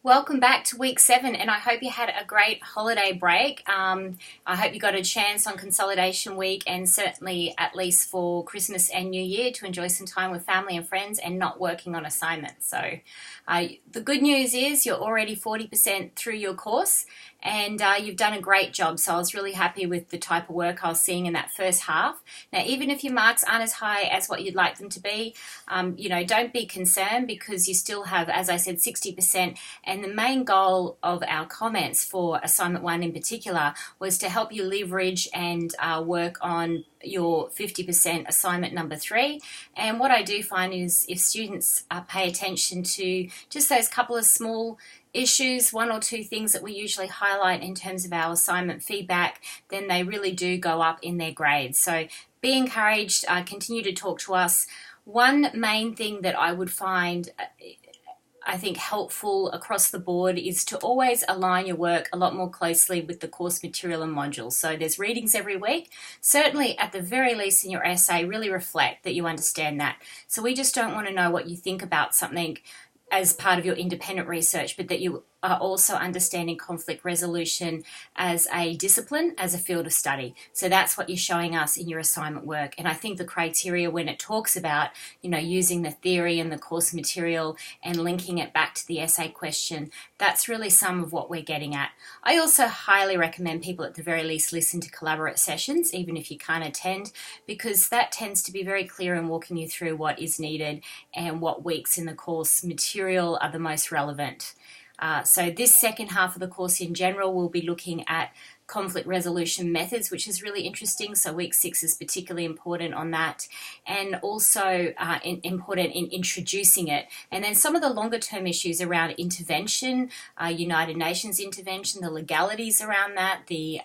Welcome back to week 7, and I hope you had a great holiday break. I hope you got a chance on consolidation week and certainly at least for Christmas and New Year to enjoy some time with family and friends and not working on assignments. So the good news is you're already 40% through your course and you've done a great job. So I was really happy with the type of work I was seeing in that first half. Now, even if your marks aren't as high as what you'd like them to be, don't be concerned because you still have, as I said, 60%. And the main goal of our comments for Assignment 1 in particular was to help you leverage and work on your 50% assignment number 3. And what I do find is if students pay attention to just those couple of small issues, 1 or 2 things that we usually highlight in terms of our assignment feedback, then they really do go up in their grades. So be encouraged, continue to talk to us. One main thing that I would find I think helpful across the board is to always align your work a lot more closely with the course material and modules. So there's readings every week. Certainly at the very least in your essay, really reflect that you understand that. So we just don't want to know what you think about something as part of your independent research, but that you are also understanding conflict resolution as a discipline, as a field of study. So that's what you're showing us in your assignment work. And I think the criteria when it talks about, using the theory and the course material and linking it back to the essay question, that's really some of what we're getting at. I also highly recommend people at the very least listen to collaborate sessions, even if you can't attend, because that tends to be very clear in walking you through what is needed and what weeks in the course material are the most relevant. So this second half of the course in general, we'll be looking at conflict resolution methods, which is really interesting. So week 6 is particularly important on that, and also important in introducing it. And then some of the longer term issues around intervention, United Nations intervention, the legalities around that, the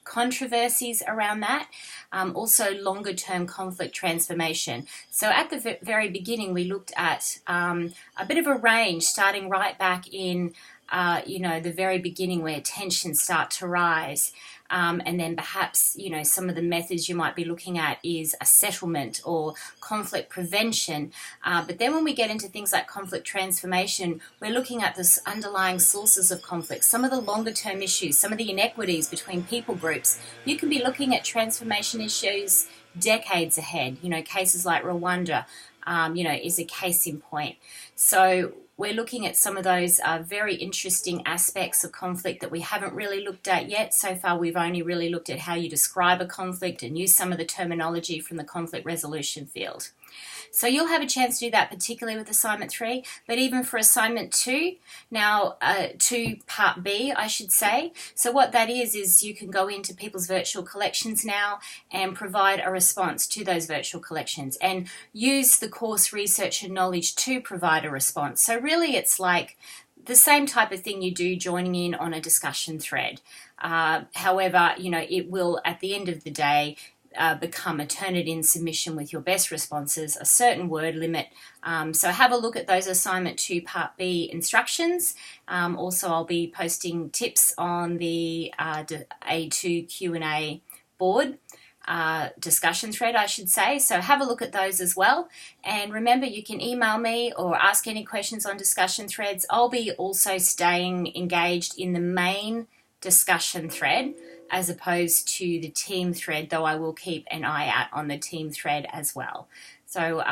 controversies around that, also longer term conflict transformation. So at the very beginning, we looked at a bit of a range starting right back in the very beginning where tensions start to rise. And then perhaps, some of the methods you might be looking at is a settlement or conflict prevention. But then when we get into things like conflict transformation, we're looking at the underlying sources of conflict, some of the longer term issues, some of the inequities between people groups. You can be looking at transformation issues decades ahead. Cases like Rwanda, is a case in point. So we're looking at some of those very interesting aspects of conflict that we haven't really looked at yet. So far, we've only really looked at how you describe a conflict and use some of the terminology from the conflict resolution field. So you'll have a chance to do that, particularly with Assignment 3, but even for Assignment 2, now to Part B, I should say. So what that is you can go into people's virtual collections now and provide a response to those virtual collections and use the course research and knowledge to provide a response. So really it's like the same type of thing you do joining in on a discussion thread. However, it will, at the end of the day, become a Turnitin submission with your best responses, a certain word limit. So have a look at those Assignment 2 Part B instructions. Also, I'll be posting tips on the A2 Q&A board. Discussion thread, I should say. So have a look at those as well. And remember, you can email me or ask any questions on discussion threads. I'll be also staying engaged in the main discussion thread as opposed to the team thread, though I will keep an eye out on the team thread as well. So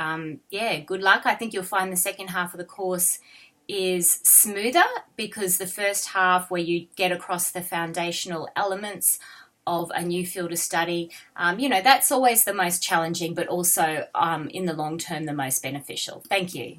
good luck. I think you'll find the second half of the course is smoother because the first half where you get across the foundational elements of a new field of study, that's always the most challenging, but also in the long term, the most beneficial. Thank you.